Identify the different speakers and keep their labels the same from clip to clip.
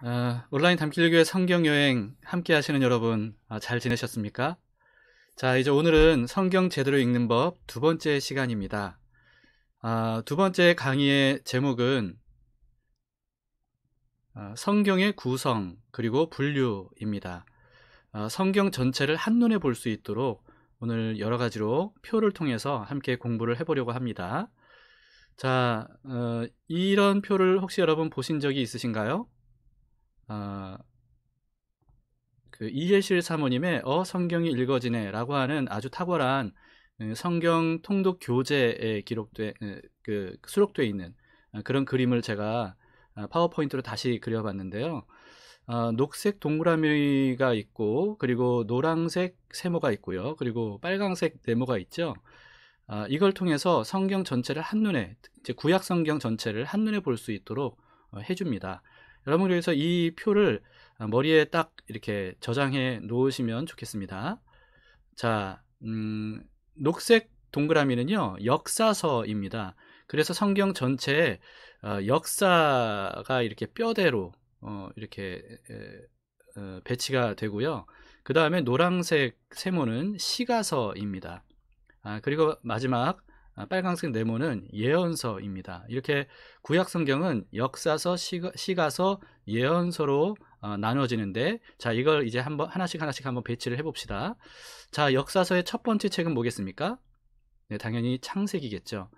Speaker 1: 온라인 담길교회 성경여행 함께 하시는 여러분, 잘 지내셨습니까? 자, 이제 오늘은 성경 제대로 읽는 법 두 번째 시간입니다. 두 번째 강의의 제목은 성경의 구성 그리고 분류입니다. 성경 전체를 한눈에 볼 수 있도록 오늘 여러 가지로 표를 통해서 함께 공부를 해보려고 합니다. 자, 이런 표를 혹시 여러분 보신 적이 있으신가요? 이해실 사모님의 성경이 읽어지네 라고 하는 아주 탁월한 성경 통독 교재에 수록되어 있는 그런 그림을 제가 파워포인트로 다시 그려봤는데요. 녹색 동그라미가 있고, 그리고 노란색 세모가 있고요. 그리고 빨강색 네모가 있죠. 이걸 통해서 성경 전체를 한눈에, 이제 구약 성경 전체를 한눈에 볼 수 있도록 해줍니다. 여러분, 그래서 이 표를 머리에 딱 이렇게 저장해 놓으시면 좋겠습니다. 자, 녹색 동그라미는요, 역사서입니다. 그래서 성경 전체에 역사가 이렇게 뼈대로 이렇게 배치가 되고요. 그 다음에 노란색 세모는 시가서입니다. 그리고 마지막 빨간색 네모는 예언서입니다. 이렇게 구약 성경은 역사서, 시가서, 예언서로 나눠지는데, 자, 이걸 이제 하나씩 한번 배치를 해봅시다. 자, 역사서의 첫 번째 책은 뭐겠습니까? 네, 당연히 창세기겠죠.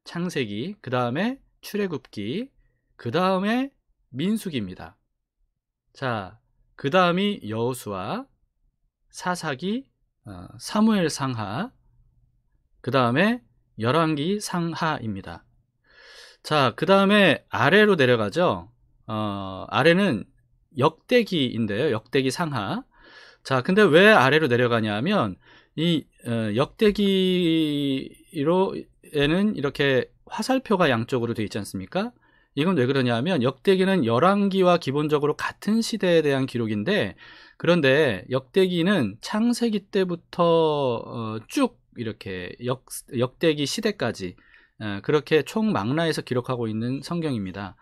Speaker 1: 창세기, 그 다음에 출애굽기, 그 다음에 민수기입니다. 자, 그 다음이 여호수아, 사사기, 사무엘 상하, 그 다음에 열왕기 상하입니다. 자, 그 다음에 아래로 내려가죠. 아래는 역대기인데요. 역대기 상하. 자, 근데 왜 아래로 내려가냐면 이 역대기로에는 이렇게 화살표가 양쪽으로 되어 있지 않습니까? 이건 왜 그러냐면 역대기는 열왕기와 기본적으로 같은 시대에 대한 기록인데, 그런데 역대기는 창세기 때부터 쭉 이렇게 역대기 시대까지 그렇게 총망라해서 기록하고 있는 성경입니다.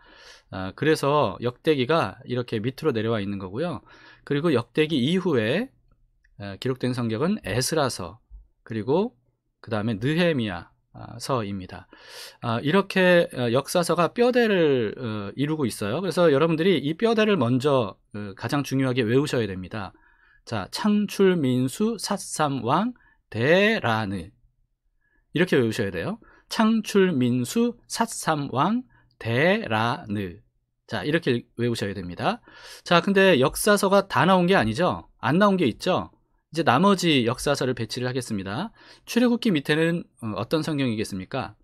Speaker 1: 그래서 역대기가 이렇게 밑으로 내려와 있는 거고요. 그리고 역대기 이후에 기록된 성경은 에스라서, 그리고 그 다음에 느헤미야 서입니다. 이렇게 역사서가 뼈대를 이루고 있어요. 그래서 여러분들이 이 뼈대를 먼저 가장 중요하게 외우셔야 됩니다. 자, 창출, 민수, 삿삼왕, 대라느, 이렇게 외우셔야 돼요. 창출, 민수, 삿삼왕, 대라느. 자, 이렇게 외우셔야 됩니다. 자, 근데 역사서가 다 나온 게 아니죠. 안 나온 게 있죠. 이제 나머지 역사서를 배치를 하겠습니다. 출애굽기 밑에는 어떤 성경이겠습니까?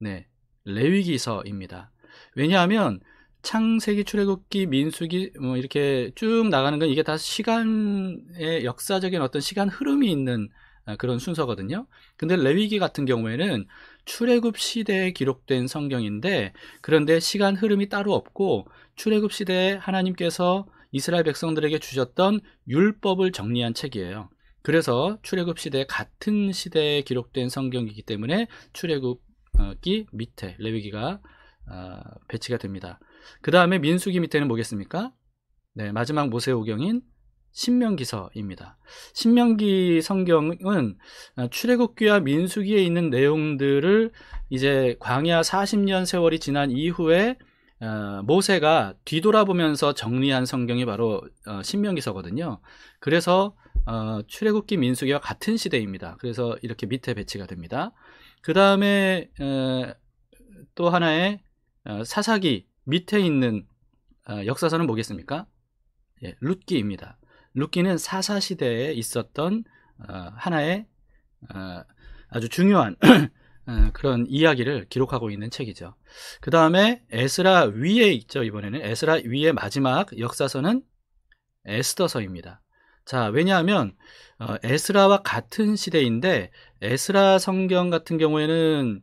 Speaker 1: 네, 레위기서입니다. 왜냐하면 창세기, 출애굽기, 민수기 이렇게 쭉 나가는 건 이게 다 시간의 역사적인 어떤 시간 흐름이 있는 그런 순서거든요. 근데 레위기 같은 경우에는 출애굽 시대에 기록된 성경인데, 그런데 시간 흐름이 따로 없고 출애굽 시대에 하나님께서 이스라엘 백성들에게 주셨던 율법을 정리한 책이에요. 그래서 출애굽 시대 같은 시대에 기록된 성경이기 때문에 출애굽기 밑에 레위기가 배치가 됩니다. 그 다음에 민수기 밑에는 뭐겠습니까? 네, 마지막 모세오경인 신명기서입니다. 신명기 성경은 출애굽기와 민수기에 있는 내용들을 이제 광야 40년 세월이 지난 이후에 모세가 뒤돌아보면서 정리한 성경이 바로 신명기서거든요. 그래서 출애굽기, 민수기와 같은 시대입니다. 그래서 이렇게 밑에 배치가 됩니다. 그 다음에 또 하나의 사사기 밑에 있는 역사서는 뭐겠습니까? 예, 룻기입니다. 룻기는 사사시대에 있었던 하나의 아주 중요한 그런 이야기를 기록하고 있는 책이죠. 그 다음에 에스라 위에 있죠. 이번에는 에스라 위의 마지막 역사서는 에스더서입니다. 자, 왜냐하면 에스라와 같은 시대인데, 에스라 성경 같은 경우에는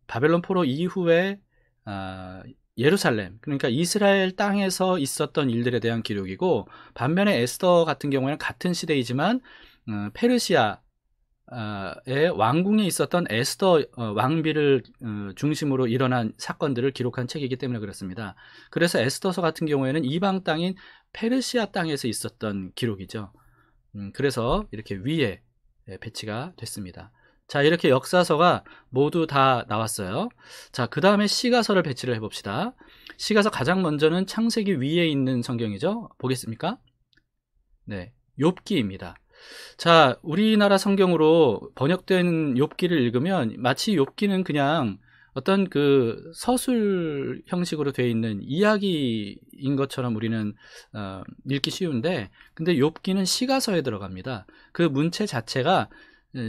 Speaker 1: 바벨론 포로 이후에 예루살렘, 그러니까 이스라엘 땅에서 있었던 일들에 대한 기록이고, 반면에 에스더 같은 경우에는 같은 시대이지만 페르시아 의 왕궁에 있었던 에스더 왕비를 중심으로 일어난 사건들을 기록한 책이기 때문에 그렇습니다. 그래서 에스더서 같은 경우에는 이방 땅인 페르시아 땅에서 있었던 기록이죠. 그래서 이렇게 위에 배치가 됐습니다. 자, 이렇게 역사서가 모두 다 나왔어요. 자, 그 다음에 시가서를 배치를 해봅시다. 시가서 가장 먼저는 창세기 위에 있는 성경이죠. 보겠습니까? 네, 욥기입니다. 자, 우리나라 성경으로 번역된 욥기를 읽으면 마치 욥기는 그냥 어떤 그 서술 형식으로 되어 있는 이야기인 것처럼 우리는 읽기 쉬운데, 근데 욥기는 시가서에 들어갑니다. 그 문체 자체가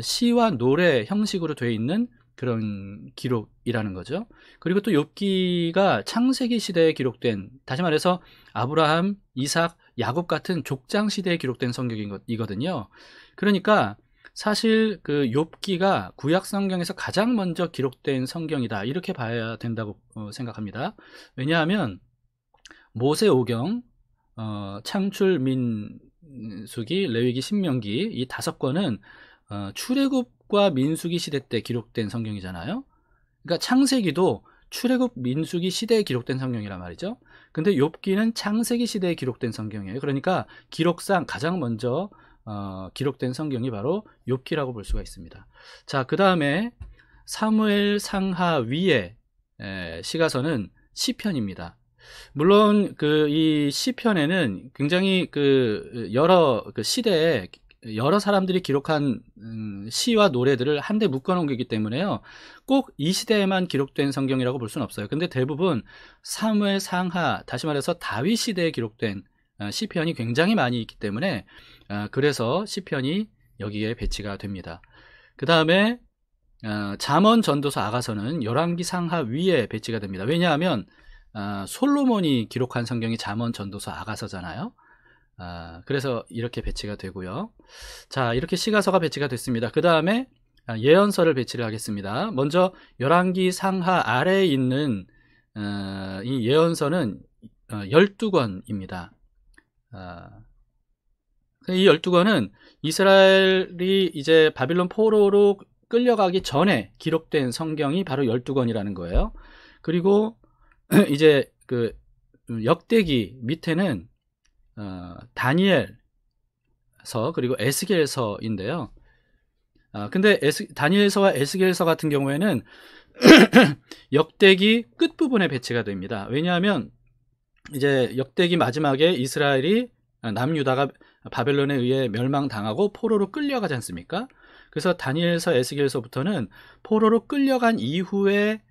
Speaker 1: 시와 노래 형식으로 되어 있는 그런 기록이라는 거죠. 그리고 또 욥기가 창세기 시대에 기록된, 다시 말해서 아브라함, 이삭, 야곱 같은 족장 시대에 기록된 성경이거든요. 그러니까 사실 그 욥기가 구약 성경에서 가장 먼저 기록된 성경이다, 이렇게 봐야 된다고 생각합니다. 왜냐하면 모세오경, 창출, 민수기, 레위기, 신명기 이 5권은 출애굽과 민수기 시대 때 기록된 성경이잖아요. 그러니까 창세기도 출애굽, 민수기 시대에 기록된 성경이란 말이죠. 근데 욥기는 창세기 시대에 기록된 성경이에요. 그러니까 기록상 가장 먼저 기록된 성경이 바로 욥기라고 볼 수가 있습니다. 자, 그 다음에 사무엘 상하 위에 시가서는 시편입니다. 물론 이 시편에는 굉장히 여러 시대에 여러 사람들이 기록한 시와 노래들을 한데 묶어 놓은 거기 때문에요, 꼭 이 시대에만 기록된 성경이라고 볼 수는 없어요. 근데 대부분 사무엘 상하, 다시 말해서 다윗 시대에 기록된 시편이 굉장히 많이 있기 때문에 그래서 시편이 여기에 배치가 됩니다. 그 다음에 잠언, 전도서, 아가서는 열왕기 상하 위에 배치가 됩니다. 왜냐하면 솔로몬이 기록한 성경이 잠언, 전도서, 아가서잖아요. 그래서 이렇게 배치가 되고요. 자, 이렇게 시가서가 배치가 됐습니다. 그 다음에 예언서를 배치를 하겠습니다. 먼저 열왕기 상하 아래에 있는 이 예언서는 12권입니다. 이 12권은 이스라엘이 이제 바빌론 포로로 끌려가기 전에 기록된 성경이 바로 12권이라는 거예요. 그리고 이제 그 역대기 밑에는 다니엘서, 그리고 에스겔서인데요. 근데 다니엘서와 에스겔서 같은 경우에는 역대기 끝부분에 배치가 됩니다. 왜냐하면 이제 역대기 마지막에 이스라엘이 남유다가 바벨론에 의해 멸망당하고 포로로 끌려가지 않습니까? 그래서 다니엘서, 에스겔서부터는 포로로 끌려간 이후에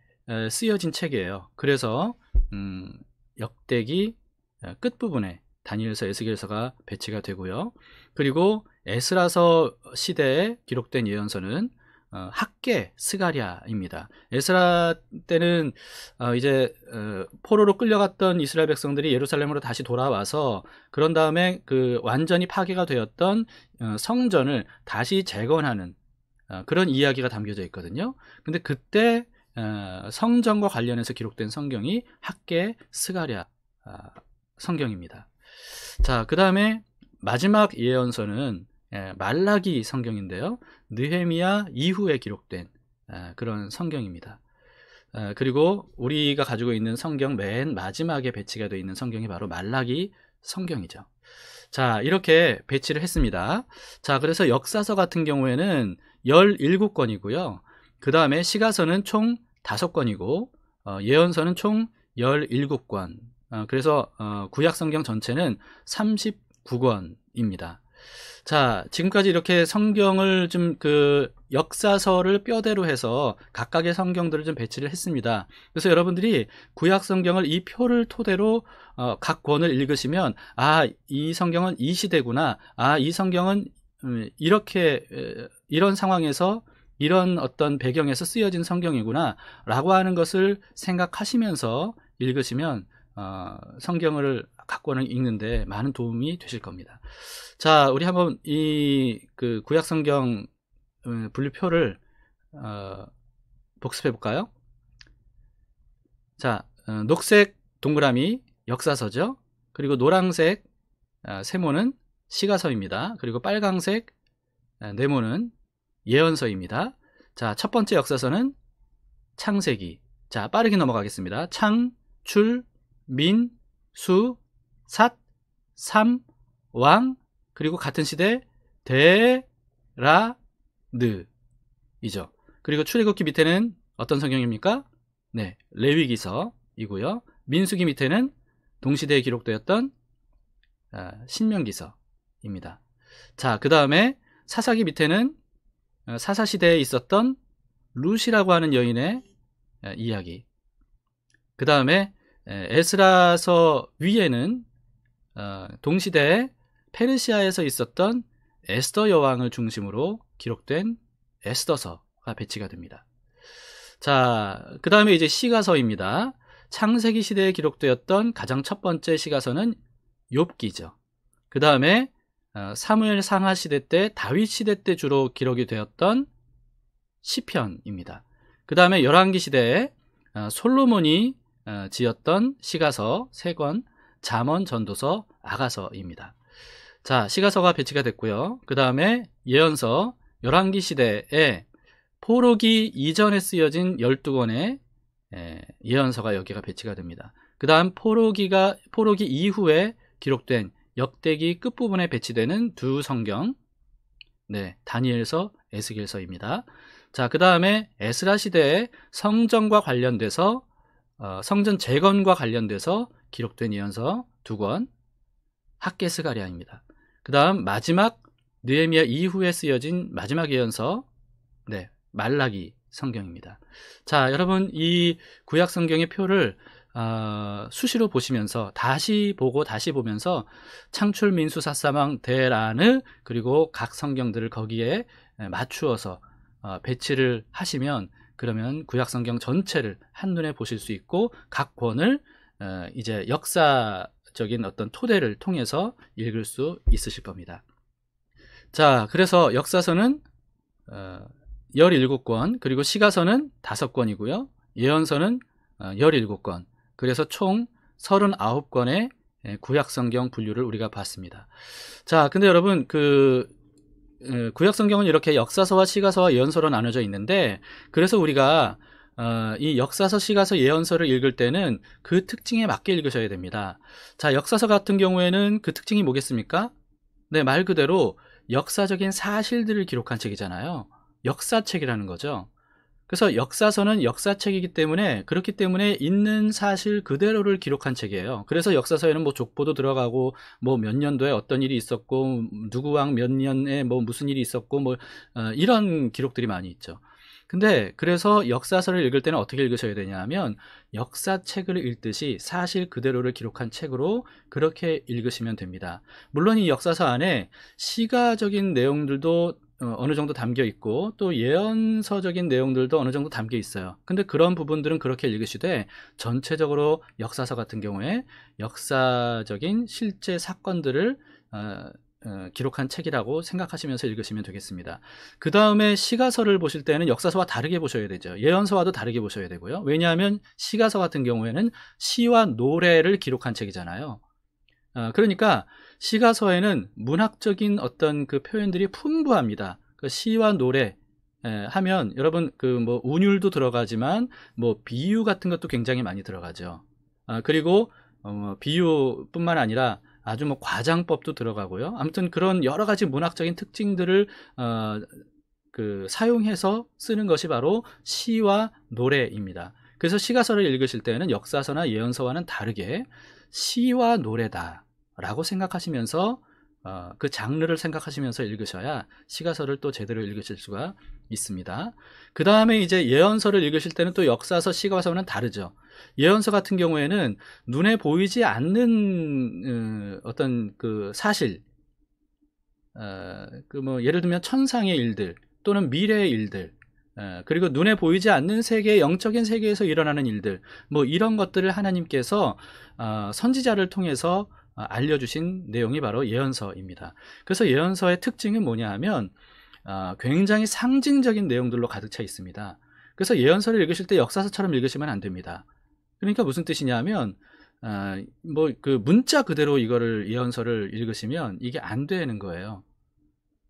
Speaker 1: 쓰여진 책이에요. 그래서 역대기 끝부분에 다니엘서, 에스겔서가 배치가 되고요. 그리고 에스라서 시대에 기록된 예언서는 학개, 스가랴입니다. 에스라 때는 이제 포로로 끌려갔던 이스라엘 백성들이 예루살렘으로 다시 돌아와서, 그런 다음에 그 완전히 파괴가 되었던 성전을 다시 재건하는 그런 이야기가 담겨져 있거든요. 근데 그때 성전과 관련해서 기록된 성경이 학개, 스가랴 성경입니다. 자, 그 다음에 마지막 예언서는 말라기 성경인데요, 느헤미야 이후에 기록된 그런 성경입니다. 그리고 우리가 가지고 있는 성경 맨 마지막에 배치가 되어 있는 성경이 바로 말라기 성경이죠. 자, 이렇게 배치를 했습니다. 자, 그래서 역사서 같은 경우에는 17권이고요. 그 다음에 시가서는 총 5권이고 예언서는 총 17권. 그래서 구약 성경 전체는 39권입니다. 자, 지금까지 이렇게 성경을 좀 역사서를 뼈대로 해서 각각의 성경들을 좀 배치를 했습니다. 그래서 여러분들이 구약 성경을 이 표를 토대로 각 권을 읽으시면, 이 성경은 이 시대구나, 이 성경은 이렇게 이런 상황에서 이런 어떤 배경에서 쓰여진 성경이구나 라고 하는 것을 생각하시면서 읽으시면 성경을 각 권을 읽는데 많은 도움이 되실 겁니다. 자, 우리 한번 이 구약 성경 분류표를 복습해 볼까요? 자, 녹색 동그라미 역사서죠. 그리고 노란색 세모는 시가서입니다. 그리고 빨강색 네모는 예언서입니다. 자, 첫 번째 역사서는 창세기. 자, 빠르게 넘어가겠습니다. 창, 출, 민, 수, 삿, 삼, 왕, 그리고 같은 시대 데, 라, 느 이죠. 그리고 출애굽기 밑에는 어떤 성경입니까? 네, 레위기서이고요. 민수기 밑에는 동시대에 기록되었던 신명기서입니다. 자, 그 다음에 사사기 밑에는 사사시대에 있었던 룻이라고 하는 여인의 이야기. 그 다음에 에스라서 위에는 동시대에 페르시아에서 있었던 에스더 여왕을 중심으로 기록된 에스더서가 배치가 됩니다. 자, 그 다음에 이제 시가서입니다. 창세기 시대에 기록되었던 가장 첫 번째 시가서는 욥기죠. 그 다음에 사무엘 상하 시대 때, 다윗 시대 때 주로 기록이 되었던 시편입니다. 그 다음에 열왕기 시대에 솔로몬이 지었던 시가서 3권, 잠언, 전도서, 아가서입니다. 자, 시가서가 배치가 됐고요. 그 다음에 예언서, 열왕기 시대에 포로기 이전에 쓰여진 12권의 예언서가 여기가 배치가 됩니다. 그 다음 포로기 이후에 기록된 역대기 끝부분에 배치되는 두 성경, 네, 다니엘서, 에스겔서입니다. 자, 그 다음에 에스라 시대에 성전과 관련돼서 성전 재건과 관련돼서 기록된 예언서 2권, 학개스가랴입니다. 그 다음 마지막 느헤미야 이후에 쓰여진 마지막 예언서, 네, 말라기 성경입니다. 자, 여러분 이 구약 성경의 표를 수시로 보시면서 다시 보고 다시 보면서 창출, 민수, 삿사망, 데라느 그리고 각 성경들을 거기에 맞추어서 배치를 하시면 그러면 구약 성경 전체를 한눈에 보실 수 있고 각 권을 이제 역사적인 어떤 토대를 통해서 읽을 수 있으실 겁니다. 자, 그래서 역사서는 17권, 그리고 시가서는 5권이고요. 예언서는 17권. 그래서 총 39권의 구약성경 분류를 우리가 봤습니다. 자, 근데 여러분, 구약성경은 이렇게 역사서와 시가서와 예언서로 나눠져 있는데, 그래서 우리가 이 역사서, 시가서, 예언서를 읽을 때는 그 특징에 맞게 읽으셔야 됩니다. 자, 역사서 같은 경우에는 그 특징이 뭐겠습니까? 네, 말 그대로 역사적인 사실들을 기록한 책이잖아요. 역사책이라는 거죠. 그래서 역사서는 역사책이기 때문에 그렇기 때문에 있는 사실 그대로를 기록한 책이에요. 그래서 역사서에는 뭐 족보도 들어가고 뭐 몇 년도에 어떤 일이 있었고 누구 왕 몇 년에 뭐 무슨 일이 있었고 뭐 이런 기록들이 많이 있죠. 근데 그래서 역사서를 읽을 때는 어떻게 읽으셔야 되냐 하면 역사책을 읽듯이 사실 그대로를 기록한 책으로 그렇게 읽으시면 됩니다. 물론 이 역사서 안에 시가적인 내용들도 어느 정도 담겨 있고 또 예언서적인 내용들도 어느 정도 담겨 있어요. 근데 그런 부분들은 그렇게 읽으시되 전체적으로 역사서 같은 경우에 역사적인 실제 사건들을 기록한 책이라고 생각하시면서 읽으시면 되겠습니다. 그 다음에 시가서를 보실 때는 역사서와 다르게 보셔야 되죠. 예언서와도 다르게 보셔야 되고요. 왜냐하면 시가서 같은 경우에는 시와 노래를 기록한 책이잖아요. 그러니까 시가서에는 문학적인 어떤 그 표현들이 풍부합니다. 그 시와 노래 하면 여러분 그 뭐 운율도 들어가지만 뭐 비유 같은 것도 굉장히 많이 들어가죠. 그리고 비유뿐만 아니라 아주 뭐 과장법도 들어가고요. 아무튼 그런 여러 가지 문학적인 특징들을 사용해서 쓰는 것이 바로 시와 노래입니다. 그래서 시가서를 읽으실 때는 역사서나 예언서와는 다르게 시와 노래다 라고 생각하시면서 그 장르를 생각하시면서 읽으셔야 시가서를 또 제대로 읽으실 수가 있습니다. 그 다음에 이제 예언서를 읽으실 때는 또 역사서, 시가서는 다르죠. 예언서 같은 경우에는 눈에 보이지 않는 어떤 그 사실, 뭐 예를 들면 천상의 일들 또는 미래의 일들, 그리고 눈에 보이지 않는 세계, 영적인 세계에서 일어나는 일들, 뭐 이런 것들을 하나님께서 선지자를 통해서 알려주신 내용이 바로 예언서입니다. 그래서 예언서의 특징은 뭐냐 하면 굉장히 상징적인 내용들로 가득 차 있습니다. 그래서 예언서를 읽으실 때 역사서처럼 읽으시면 안 됩니다. 그러니까 무슨 뜻이냐 하면 뭐 그 문자 그대로 이거를 예언서를 읽으시면 이게 안 되는 거예요.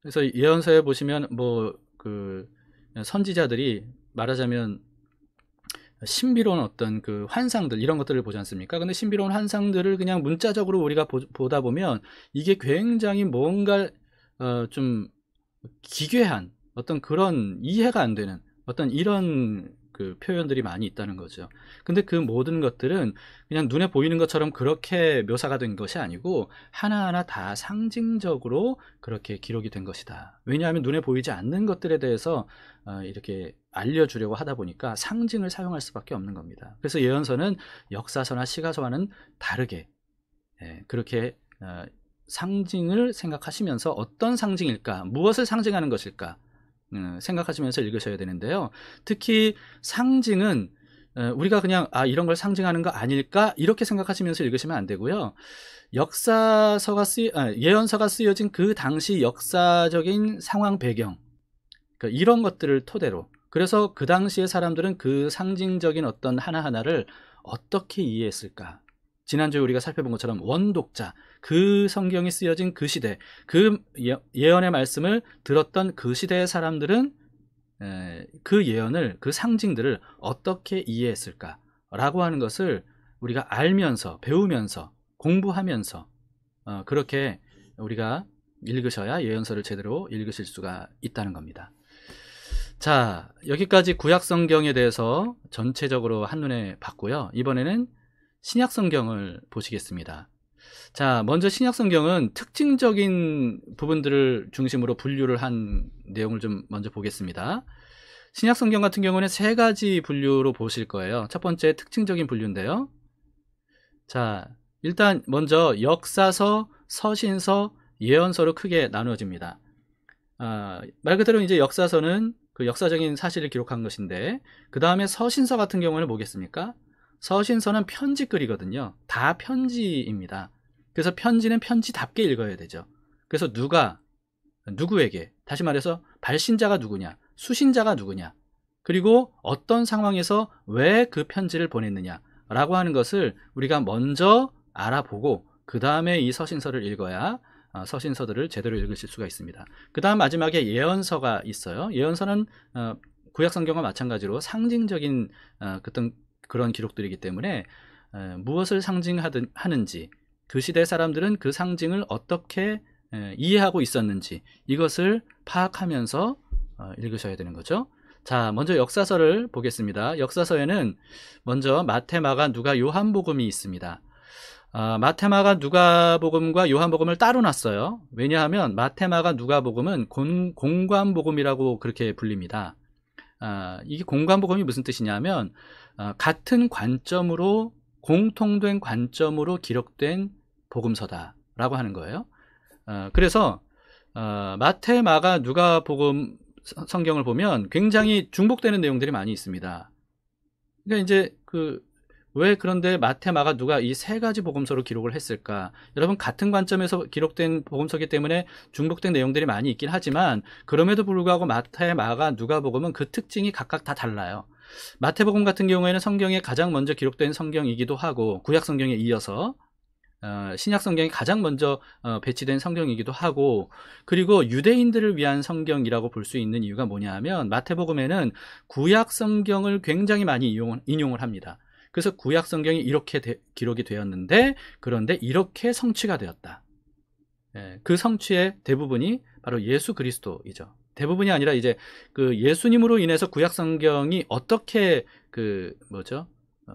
Speaker 1: 그래서 예언서에 보시면 뭐 그 선지자들이 말하자면 신비로운 어떤 그 환상들 이런 것들을 보지 않습니까? 근데 신비로운 환상들을 그냥 문자적으로 우리가 보다 보면 이게 굉장히 뭔가 좀 기괴한 어떤 그런 이해가 안 되는 어떤 이런 그 표현들이 많이 있다는 거죠. 근데 그 모든 것들은 그냥 눈에 보이는 것처럼 그렇게 묘사가 된 것이 아니고 하나하나 다 상징적으로 그렇게 기록이 된 것이다. 왜냐하면 눈에 보이지 않는 것들에 대해서 이렇게 알려주려고 하다 보니까 상징을 사용할 수밖에 없는 겁니다. 그래서 예언서는 역사서나 시가서와는 다르게 그렇게 상징을 생각하시면서 어떤 상징일까, 무엇을 상징하는 것일까 생각하시면서 읽으셔야 되는데요. 특히 상징은 우리가 그냥 이런 걸 상징하는 거 아닐까 이렇게 생각하시면서 읽으시면 안 되고요. 예언서가 쓰여진 그 당시 역사적인 상황 배경, 그러니까 이런 것들을 토대로, 그래서 그 당시의 사람들은 그 상징적인 어떤 하나하나를 어떻게 이해했을까. 지난주에 우리가 살펴본 것처럼 원독자, 그 성경이 쓰여진 그 시대, 그 예언의 말씀을 들었던 그 시대의 사람들은 그 예언을, 그 상징들을 어떻게 이해했을까라고 하는 것을 우리가 알면서, 배우면서, 공부하면서 그렇게 우리가 읽으셔야 예언서를 제대로 읽으실 수가 있다는 겁니다. 자, 여기까지 구약 성경에 대해서 전체적으로 한눈에 봤고요. 이번에는 신약 성경을 보시겠습니다. 자, 먼저 신약 성경은 특징적인 부분들을 중심으로 분류를 한 내용을 좀 먼저 보겠습니다. 신약 성경 같은 경우는 세 가지 분류로 보실 거예요. 첫 번째 특징적인 분류인데요. 자, 일단 먼저 역사서, 서신서, 예언서로 크게 나누어집니다. 말 그대로 이제 역사서는 그 역사적인 사실을 기록한 것인데, 그 다음에 서신서 같은 경우는 뭐겠습니까? 서신서는 편지글이거든요. 다 편지입니다. 그래서 편지는 편지답게 읽어야 되죠. 그래서 누구에게, 다시 말해서 발신자가 누구냐, 수신자가 누구냐, 그리고 어떤 상황에서 왜 그 편지를 보냈느냐 라고 하는 것을 우리가 먼저 알아보고 그 다음에 이 서신서를 읽어야 서신서들을 제대로 읽으실 수가 있습니다. 그 다음 마지막에 예언서가 있어요. 예언서는 구약성경과 마찬가지로 상징적인 그런 기록들이기 때문에 무엇을 상징하는지, 그 시대 사람들은 그 상징을 어떻게 이해하고 있었는지 이것을 파악하면서 읽으셔야 되는 거죠. 자, 먼저 역사서를 보겠습니다. 역사서에는 먼저 마태, 마가, 누가, 요한복음이 있습니다. 마태, 마가, 누가복음과 요한복음을 따로 놨어요. 왜냐하면 마태, 마가, 누가복음은 공관복음이라고 그렇게 불립니다. 이게 공관복음이 무슨 뜻이냐면 같은 관점으로, 공통된 관점으로 기록된 복음서다라고 하는 거예요. 그래서 마태, 마가, 누가복음 성경을 보면 굉장히 중복되는 내용들이 많이 있습니다. 그러니까 이제 왜 그런데 마태, 마가, 누가 이 세 가지 복음서로 기록을 했을까? 여러분, 같은 관점에서 기록된 복음서이기 때문에 중복된 내용들이 많이 있긴 하지만 그럼에도 불구하고 마태, 마가, 누가복음은 그 특징이 각각 다 달라요. 마태복음 같은 경우에는 성경에 가장 먼저 기록된 성경이기도 하고 구약 성경에 이어서 신약 성경이 가장 먼저 배치된 성경이기도 하고, 그리고 유대인들을 위한 성경이라고 볼 수 있는 이유가 뭐냐 하면 마태복음에는 구약 성경을 굉장히 많이 인용을 합니다. 그래서 구약 성경이 이렇게 기록이 되었는데 그런데 이렇게 성취가 되었다. 그 성취의 대부분이 바로 예수 그리스도이죠. 대부분이 아니라 이제 그 예수님으로 인해서 구약 성경이 어떻게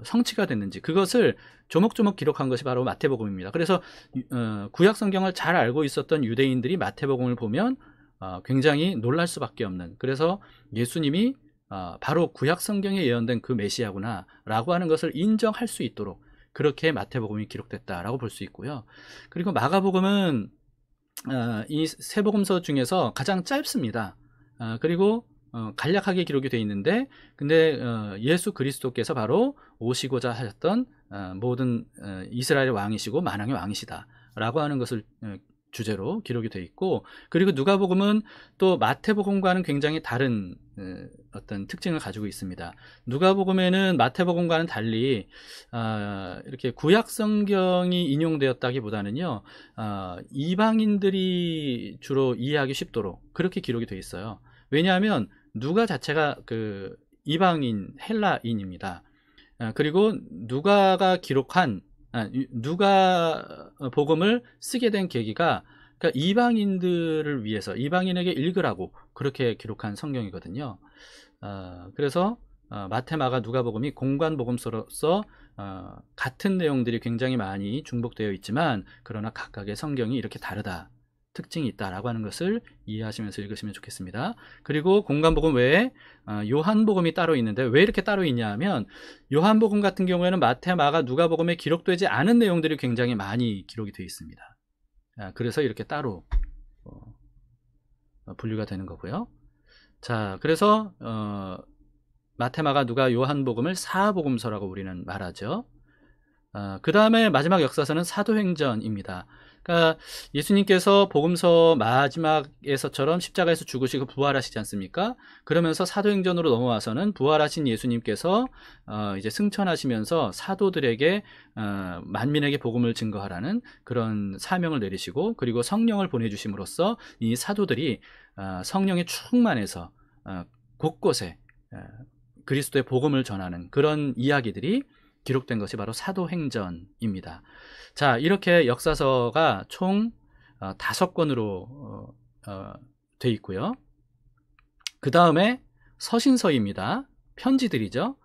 Speaker 1: 성취가 됐는지 그것을 조목조목 기록한 것이 바로 마태복음입니다. 그래서 구약 성경을 잘 알고 있었던 유대인들이 마태복음을 보면 굉장히 놀랄 수밖에 없는, 그래서 예수님이 바로 구약 성경에 예언된 그 메시아구나 라고 하는 것을 인정할 수 있도록 그렇게 마태복음이 기록됐다라고 볼 수 있고요. 그리고 마가복음은 이 세 복음서 중에서 가장 짧습니다. 그리고 간략하게 기록이 되어 있는데, 근데 예수 그리스도께서 바로 오시고자 하셨던 모든 이스라엘 왕이시고 만왕의 왕이시다 라고 하는 것을 주제로 기록이 되어 있고, 그리고 누가복음은 또 마태복음과는 굉장히 다른 어떤 특징을 가지고 있습니다. 누가복음에는 마태복음과는 달리 이렇게 구약 성경이 인용되었다기보다는요, 이방인들이 주로 이해하기 쉽도록 그렇게 기록이 되어 있어요. 왜냐하면 누가 자체가 그 이방인 헬라인입니다. 그리고 누가가 기록한 누가 복음을 쓰게 된 계기가 그러니까 이방인들을 위해서 이방인에게 읽으라고 그렇게 기록한 성경이거든요. 그래서 마태, 마가, 누가복음이 공관복음서로서 같은 내용들이 굉장히 많이 중복되어 있지만 그러나 각각의 성경이 이렇게 다르다, 특징이 있다라고 하는 것을 이해하시면서 읽으시면 좋겠습니다. 그리고 공관복음 외에 요한복음이 따로 있는데 왜 이렇게 따로 있냐 하면 요한복음 같은 경우에는 마태, 마가, 누가복음에 기록되지 않은 내용들이 굉장히 많이 기록이 되어 있습니다. 그래서 이렇게 따로 분류가 되는 거고요. 자, 그래서 마태, 마가, 누가, 요한복음을 사복음서라고 우리는 말하죠. 그 다음에 마지막 역사서는 사도행전입니다. 그러니까 예수님께서 복음서 마지막에서처럼 십자가에서 죽으시고 부활하시지 않습니까? 그러면서 사도행전으로 넘어와서는 부활하신 예수님께서 이제 승천하시면서 사도들에게 만민에게 복음을 증거하라는 그런 사명을 내리시고 그리고 성령을 보내주심으로써 이 사도들이 성령에 충만해서 곳곳에 그리스도의 복음을 전하는 그런 이야기들이 기록된 것이 바로 사도행전입니다. 자, 이렇게 역사서가 총 5권으로 돼 있고요. 그 다음에 서신서입니다. 편지들이죠.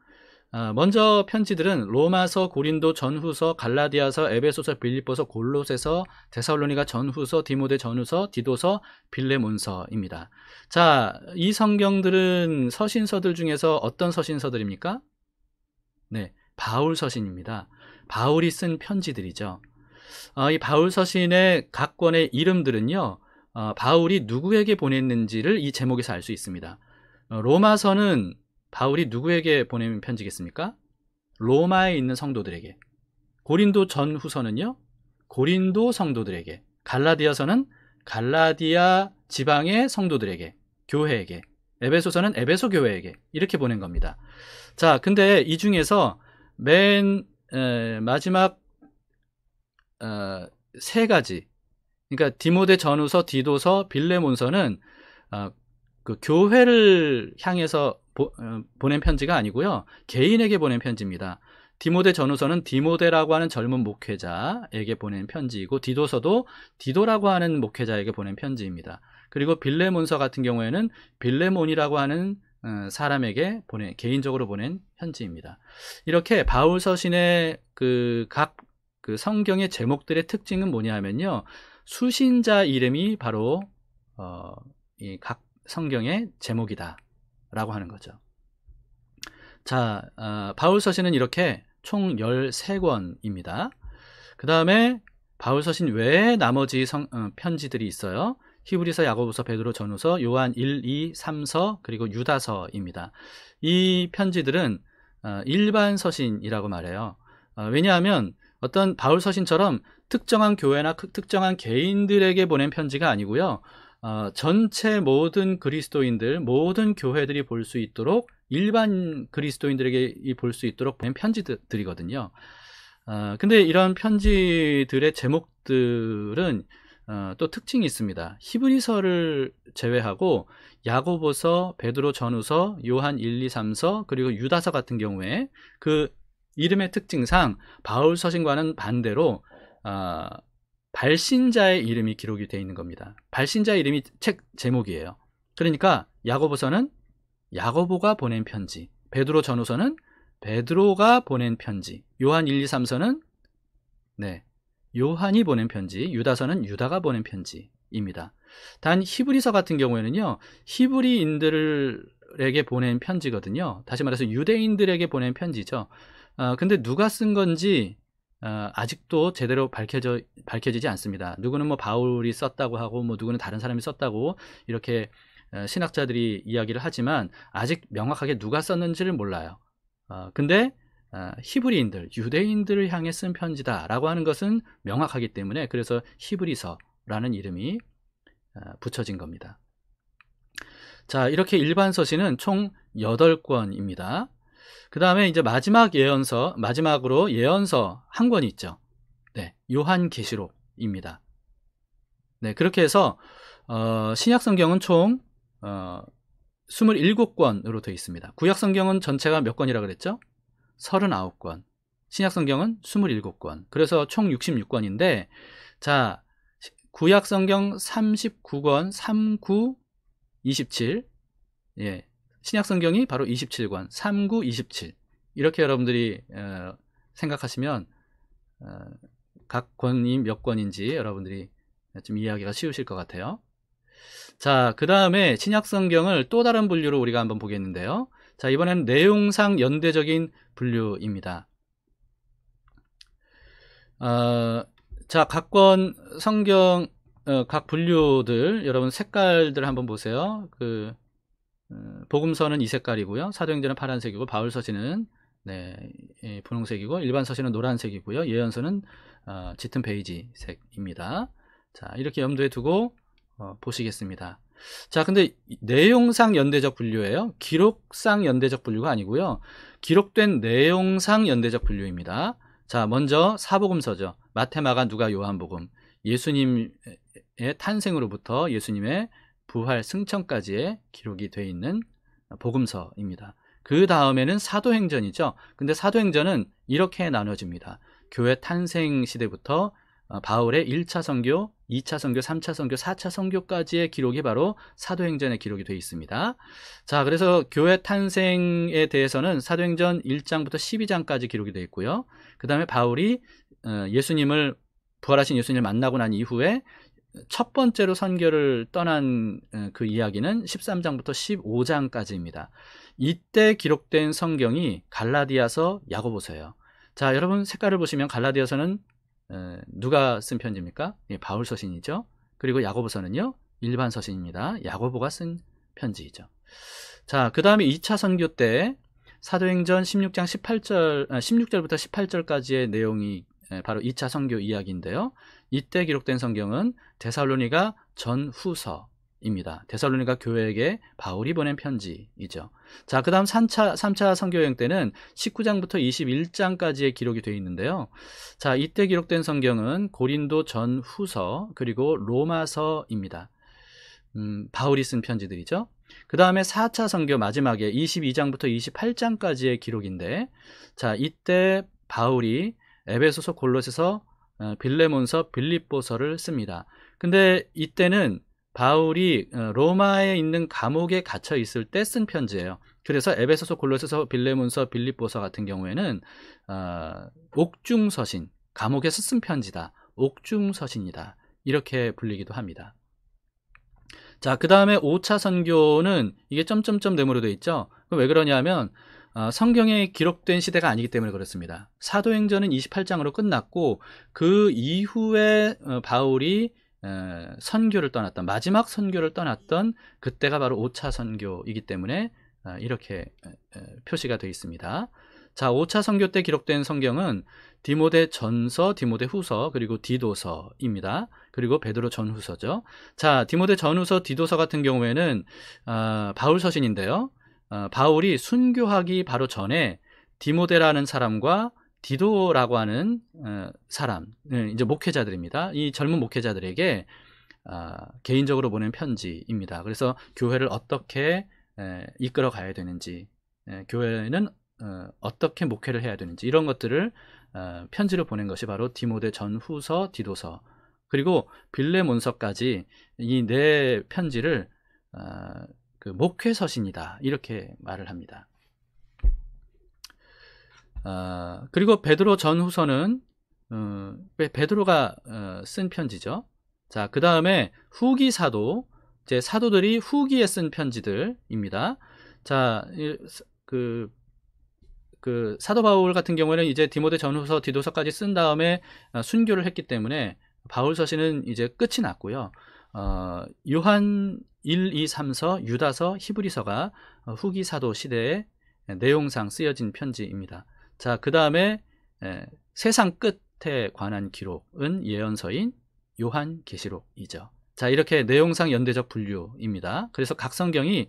Speaker 1: 먼저 편지들은 로마서, 고린도, 전후서, 갈라디아서, 에베소서, 빌립보서, 골로새서, 데살로니가 전후서, 디모데 전후서, 디도서, 빌레몬서입니다. 자, 이 성경들은 서신서들 중에서 어떤 서신서들입니까? 네, 바울 서신입니다. 바울이 쓴 편지들이죠. 이 바울 서신의 각 권의 이름들은요, 바울이 누구에게 보냈는지를 이 제목에서 알 수 있습니다. 로마서는 바울이 누구에게 보낸 편지겠습니까? 로마에 있는 성도들에게. 고린도 전후서는요, 고린도 성도들에게. 갈라디아서는 갈라디아 지방의 성도들에게, 교회에게. 에베소서는 에베소 교회에게 이렇게 보낸 겁니다. 자, 근데 이 중에서 맨 마지막 세 가지, 그러니까 디모데 전후서, 디도서, 빌레몬서는 그 교회를 향해서 보낸 편지가 아니고요, 개인에게 보낸 편지입니다. 디모데 전후서는 디모데라고 하는 젊은 목회자에게 보낸 편지이고, 디도서도 디도라고 하는 목회자에게 보낸 편지입니다. 그리고 빌레몬서 같은 경우에는 빌레몬이라고 하는 사람에게 개인적으로 보낸 편지입니다. 이렇게 바울 서신의 각 성경의 제목들의 특징은 뭐냐 하면요, 수신자 이름이 바로 이 각 성경의 제목이다 라고 하는 거죠. 자, 바울 서신은 이렇게 총 13권입니다. 그 다음에 바울 서신 외에 나머지 편지들이 있어요. 히브리서, 야고보서, 베드로, 전후서, 요한 1, 2, 3서, 그리고 유다서입니다. 이 편지들은 일반 서신이라고 말해요. 왜냐하면 어떤 바울 서신처럼 특정한 교회나 특정한 개인들에게 보낸 편지가 아니고요, 전체 모든 그리스도인들, 모든 교회들이 볼 수 있도록, 일반 그리스도인들에게 볼 수 있도록 보낸 편지들이거든요. 근데 이런 편지들의 제목들은 또 특징이 있습니다. 히브리서를 제외하고 야고보서, 베드로 전후서, 요한 1, 2, 3서, 그리고 유다서 같은 경우에 그 이름의 특징상 바울 서신과는 반대로 발신자의 이름이 기록이 되어 있는 겁니다. 발신자의 이름이 책 제목이에요. 그러니까 야고보서는 야고보가 보낸 편지, 베드로 전후서는 베드로가 보낸 편지, 요한 1, 2, 3서는 요한이 보낸 편지, 유다서는 유다가 보낸 편지입니다. 단 히브리서 같은 경우에는요, 히브리인들에게 보낸 편지거든요. 다시 말해서 유대인들에게 보낸 편지죠. 근데 누가 쓴 건지 아직도 제대로 밝혀지지 않습니다. 누구는 뭐 바울이 썼다고 하고, 뭐 누구는 다른 사람이 썼다고 이렇게 신학자들이 이야기를 하지만 아직 명확하게 누가 썼는지를 몰라요. 근데 히브리인들, 유대인들을 향해 쓴 편지다라고 하는 것은 명확하기 때문에 그래서 히브리서라는 이름이 붙여진 겁니다. 자, 이렇게 일반 서신은 총 8권입니다. 그 다음에 이제 마지막으로 예언서 한 권이 있죠. 네, 요한계시록입니다. 네, 그렇게 해서 신약 성경은 총 27권으로 되어 있습니다. 구약성경은 전체가 몇 권이라 그랬죠? 39권. 신약성경은 27권. 그래서 총 66권인데, 자, 구약성경 39권, 39, 27. 예. 신약성경이 바로 27권, 39, 27. 이렇게 여러분들이 생각하시면 각 권이 몇 권인지 여러분들이 좀 이해하기가 쉬우실 것 같아요. 자, 그 다음에 신약성경을 또 다른 분류로 우리가 한번 보겠는데요. 자, 이번에는 내용상 연대적인 분류입니다. 자, 각 권 성경 각 분류들 여러분 색깔들 한번 보세요. 복음서는 이 색깔이고요. 사도행전은 파란색이고 바울서신은 분홍색이고 일반서신은 노란색이고요. 예언서는 짙은 베이지색입니다. 자, 이렇게 염두에 두고 보시겠습니다. 자, 근데 내용상 연대적 분류예요. 기록상 연대적 분류가 아니고요. 기록된 내용상 연대적 분류입니다. 자, 먼저 사복음서죠. 마태, 마가, 누가, 요한복음. 예수님의 탄생으로부터 예수님의 부활, 승천까지의 기록이 되어 있는 복음서입니다. 그 다음에는 사도행전이죠. 근데 사도행전은 이렇게 나눠집니다. 교회 탄생 시대부터 바울의 1차 선교, 2차 선교, 3차 선교, 4차 선교까지의 기록이 바로 사도행전에 기록이 되어 있습니다. 자, 그래서 교회 탄생에 대해서는 사도행전 1장부터 12장까지 기록이 되어 있고요. 그 다음에 바울이 부활하신 예수님을 만나고 난 이후에 첫 번째로 선교를 떠난 그 이야기는 13장부터 15장까지입니다. 이때 기록된 성경이 갈라디아서, 야고보서예요. 자, 여러분 색깔을 보시면 갈라디아서는 누가 쓴 편지입니까? 예, 바울 서신이죠. 그리고 야고보서는요, 일반 서신입니다. 야고보가 쓴 편지이죠. 자, 그 다음에 2차 선교 때 사도행전 16장 16절부터 18절까지의 내용이 바로 2차 선교 이야기인데요. 이때 기록된 성경은 데살로니가 전후서입니다. 데살로니가 교회에게 바울이 보낸 편지이죠. 자, 그 다음 3차 선교여행 때는 19장부터 21장까지의 기록이 되어 있는데요. 자, 이때 기록된 성경은 고린도 전후서 그리고 로마서입니다. 바울이 쓴 편지들이죠. 그 다음에 4차 선교 마지막에 22장부터 28장까지의 기록인데, 자, 이때 바울이 에베소서, 골로새서, 빌레몬서, 빌립보서를 씁니다. 근데 이때는 바울이 로마에 있는 감옥에 갇혀 있을 때 쓴 편지예요. 그래서 에베소서, 골로새서, 빌레몬서, 빌립보서 같은 경우에는 옥중서신, 감옥에서 쓴 편지다, 옥중서신이다, 이렇게 불리기도 합니다. 자, 그 다음에 5차 선교는 이게 점점점 네모로 되어 있죠. 왜 그러냐면 성경에 기록된 시대가 아니기 때문에 그렇습니다. 사도행전은 28장으로 끝났고 그 이후에 바울이 선교를 떠났던, 마지막 선교를 떠났던 그때가 바로 5차 선교이기 때문에 이렇게 표시가 되어 있습니다. 자, 5차 선교 때 기록된 성경은 디모데 전서, 디모데 후서, 그리고 디도서입니다. 그리고 베드로 전후서죠. 자, 디모데 전후서, 디도서 같은 경우에는 바울 서신인데요. 바울이 순교하기 바로 전에 디모데라는 사람과 디도라고 하는 사람, 이제 목회자들입니다. 이 젊은 목회자들에게 개인적으로 보낸 편지입니다. 그래서 교회를 어떻게 이끌어 가야 되는지, 교회는 어떻게 목회를 해야 되는지, 이런 것들을 편지로 보낸 것이 바로 디모데 전후서, 디도서, 그리고 빌레몬서까지 이 네 편지를 그 목회서신이다, 이렇게 말을 합니다. 그리고 베드로 전후서는 베드로가 쓴 편지죠. 자, 그 다음에 후기 사도, 이제 사도들이 후기에 쓴 편지들입니다. 자, 그 사도 바울 같은 경우에는 이제 디모데 전후서, 디도서까지 쓴 다음에 순교를 했기 때문에 바울 서신은 이제 끝이 났고요. 요한 1, 2, 3서, 유다서, 히브리서가 후기 사도 시대의 내용상 쓰여진 편지입니다. 자, 그 다음에 세상 끝에 관한 기록은 예언서인 요한계시록이죠. 자, 이렇게 내용상 연대적 분류입니다. 그래서 각 성경이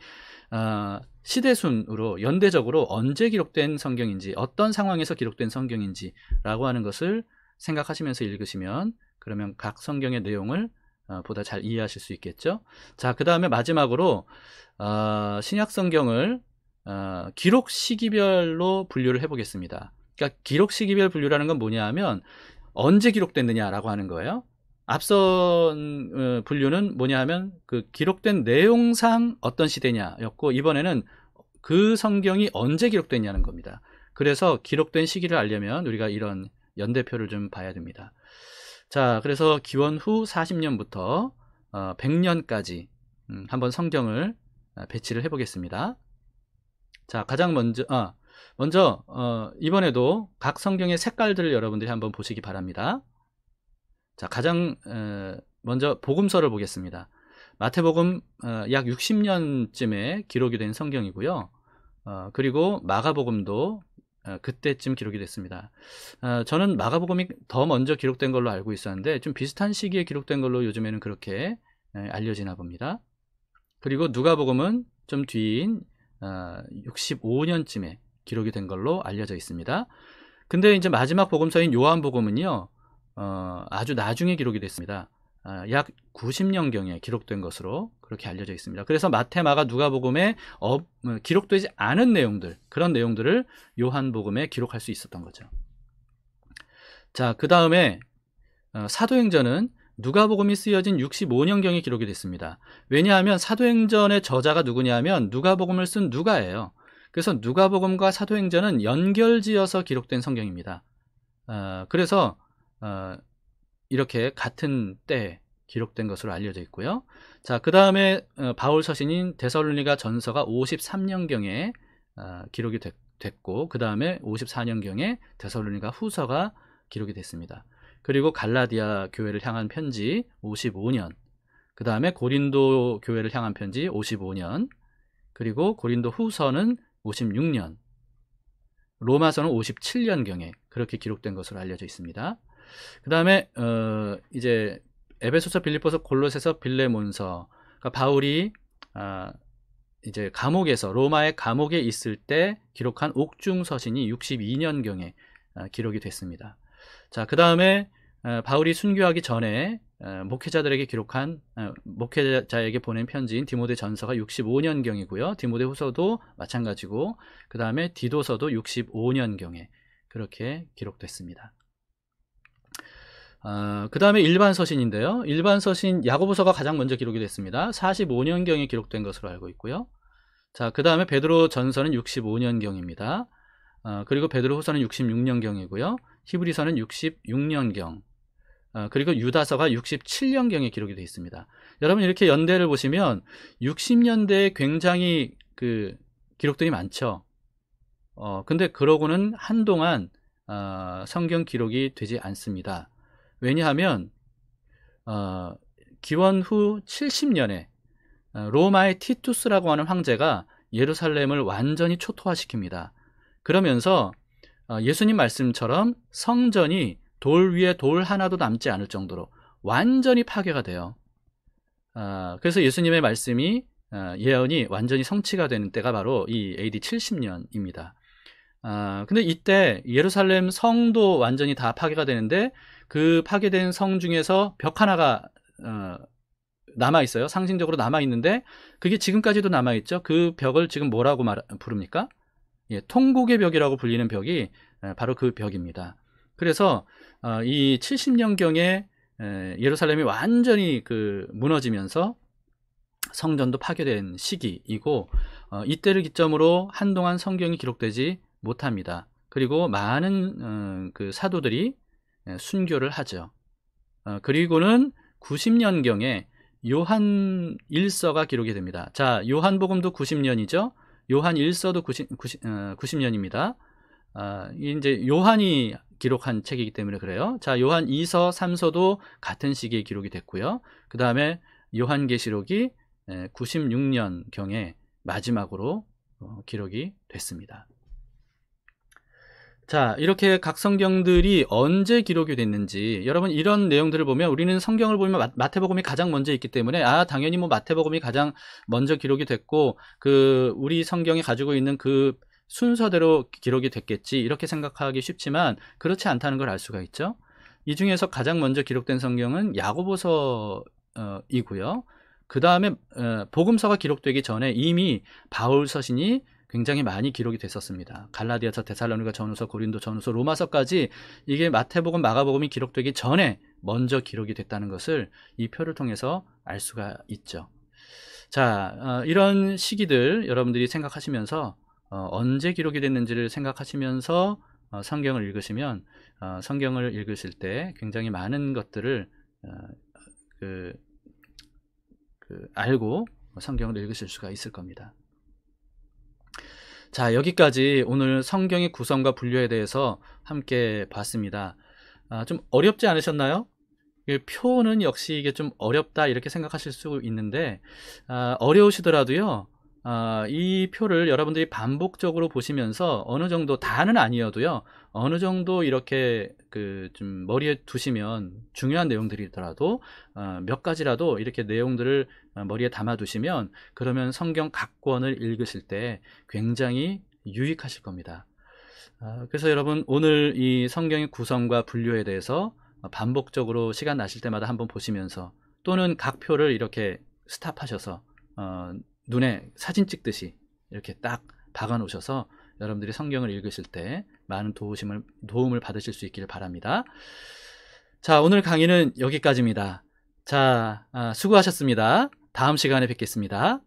Speaker 1: 시대순으로 연대적으로 언제 기록된 성경인지, 어떤 상황에서 기록된 성경인지 라고 하는 것을 생각하시면서 읽으시면, 그러면 각 성경의 내용을 보다 잘 이해하실 수 있겠죠. 자, 그 다음에 마지막으로 신약 성경을 기록 시기별로 분류를 해보겠습니다. 그러니까 기록 시기별 분류라는 건 뭐냐 하면 언제 기록됐느냐라고 하는 거예요. 앞선 분류는 뭐냐 하면 그 기록된 내용상 어떤 시대냐였고, 이번에는 그 성경이 언제 기록됐냐는 겁니다. 그래서 기록된 시기를 알려면 우리가 이런 연대표를 좀 봐야 됩니다. 자, 그래서 기원 후 40년부터 100년까지 한번 성경을 배치를 해보겠습니다. 자, 가장 먼저 이번에도 각 성경의 색깔들을 여러분들이 한번 보시기 바랍니다. 자, 가장 먼저 복음서를 보겠습니다. 마태복음 약 60년쯤에 기록이 된 성경이고요. 그리고 마가복음도 그때쯤 기록이 됐습니다. 저는 마가복음이 더 먼저 기록된 걸로 알고 있었는데 좀 비슷한 시기에 기록된 걸로 요즘에는 그렇게 알려지나 봅니다. 그리고 누가복음은 좀 뒤인 65년쯤에 기록이 된 걸로 알려져 있습니다. 근데 이제 마지막 복음서인 요한복음은요, 아주 나중에 기록이 됐습니다. 약 90년경에 기록된 것으로 그렇게 알려져 있습니다. 그래서 마태, 마가, 누가복음에 기록되지 않은 내용들, 그런 내용들을 요한복음에 기록할 수 있었던 거죠. 자, 그 다음에 사도행전은 누가복음이 쓰여진 65년경에 기록이 됐습니다. 왜냐하면 사도행전의 저자가 누구냐면 누가복음을 쓴 누가예요. 그래서 누가복음과 사도행전은 연결지어서 기록된 성경입니다. 그래서 이렇게 같은 때에 기록된 것으로 알려져 있고요. 자, 그 다음에 바울 서신인 데살로니가 전서가 53년경에 기록이 됐고, 그 다음에 54년경에 데살로니가 후서가 기록이 됐습니다. 그리고 갈라디아 교회를 향한 편지 55년, 그 다음에 고린도 교회를 향한 편지 55년, 그리고 고린도 후서는 56년, 로마서는 57년경에 그렇게 기록된 것으로 알려져 있습니다. 그 다음에 이제 에베소서, 빌립보서, 골로새서, 빌레몬서, 그러니까 바울이 이제 감옥에서, 로마의 감옥에 있을 때 기록한 옥중 서신이 62년경에 기록이 됐습니다. 자, 그 다음에 바울이 순교하기 전에 목회자들에게 기록한 목회자에게 보낸 편지인 디모데 전서가 65년경이고요. 디모데 후서도 마찬가지고, 그 다음에 디도서도 65년경에 그렇게 기록됐습니다. 그 다음에 일반 서신인데요. 일반 서신 야고보서가 가장 먼저 기록이 됐습니다. 45년경에 기록된 것으로 알고 있고요. 자, 그 다음에 베드로 전서는 65년경입니다. 그리고 베드로 후서는 66년경이고요. 히브리서는 66년경, 그리고 유다서가 67년경에 기록이 되어 있습니다. 여러분, 이렇게 연대를 보시면 60년대에 굉장히 기록들이 많죠. 근데 그러고는 한동안 성경 기록이 되지 않습니다. 왜냐하면 기원 후 70년에 로마의 티투스라고 하는 황제가 예루살렘을 완전히 초토화시킵니다. 그러면서 예수님 말씀처럼 성전이 돌 위에 돌 하나도 남지 않을 정도로 완전히 파괴가 돼요. 그래서 예수님의 말씀이 예언이 완전히 성취가 되는 때가 바로 이 AD 70년입니다. 근데 이때 예루살렘 성도 완전히 다 파괴가 되는데, 그 파괴된 성 중에서 벽 하나가 남아있어요. 상징적으로 남아있는데 그게 지금까지도 남아있죠. 그 벽을 지금 뭐라고 부릅니까? 예, 통곡의 벽이라고 불리는 벽이 바로 그 벽입니다. 그래서 이 70년경에 예루살렘이 완전히 무너지면서 성전도 파괴된 시기이고, 이때를 기점으로 한동안 성경이 기록되지 못합니다. 그리고 많은 사도들이 순교를 하죠. 그리고는 90년경에 요한 1서가 기록이 됩니다. 자, 요한복음도 90년이죠. 요한 1서도 90년입니다. 이제 요한이 기록한 책이기 때문에 그래요. 자, 요한 2서, 3서도 같은 시기에 기록이 됐고요. 그 다음에 요한계시록이 96년경에 마지막으로 기록이 됐습니다. 자, 이렇게 각 성경들이 언제 기록이 됐는지, 여러분 이런 내용들을 보면 우리는 성경을 보면 마태복음이 가장 먼저 있기 때문에 당연히 뭐 마태복음이 가장 먼저 기록이 됐고 우리 성경이 가지고 있는 그 순서대로 기록이 됐겠지, 이렇게 생각하기 쉽지만 그렇지 않다는 걸 알 수가 있죠. 이 중에서 가장 먼저 기록된 성경은 야고보서 이고요. 그 다음에 복음서가 기록되기 전에 이미 바울 서신이 굉장히 많이 기록이 됐었습니다. 갈라디아서, 데살로니가 전후서, 고린도 전후서, 로마서까지 이게 마태복음, 마가복음이 기록되기 전에 먼저 기록이 됐다는 것을 이 표를 통해서 알 수가 있죠. 자, 이런 시기들 여러분들이 생각하시면서 언제 기록이 됐는지를 생각하시면서 성경을 읽으시면 성경을 읽으실 때 굉장히 많은 것들을 알고 성경을 읽으실 수가 있을 겁니다. 자, 여기까지 오늘 성경의 구성과 분류에 대해서 함께 봤습니다. 좀 어렵지 않으셨나요? 표는 역시 이게 좀 어렵다 이렇게 생각하실 수 있는데 어려우시더라도요, 이 표를 여러분들이 반복적으로 보시면서 어느 정도, 다는 아니어도요, 어느 정도 이렇게 좀 머리에 두시면, 중요한 내용들이더라도 몇 가지라도 이렇게 내용들을 머리에 담아 두시면, 그러면 성경 각 권을 읽으실 때 굉장히 유익하실 겁니다. 그래서 여러분, 오늘 이 성경의 구성과 분류에 대해서 반복적으로 시간 나실 때마다 한번 보시면서, 또는 각 표를 이렇게 스탑하셔서 눈에 사진 찍듯이 이렇게 딱 박아 놓으셔서 여러분들이 성경을 읽으실 때 많은 도움을 받으실 수 있기를 바랍니다. 자, 오늘 강의는 여기까지입니다. 자, 수고하셨습니다. 다음 시간에 뵙겠습니다.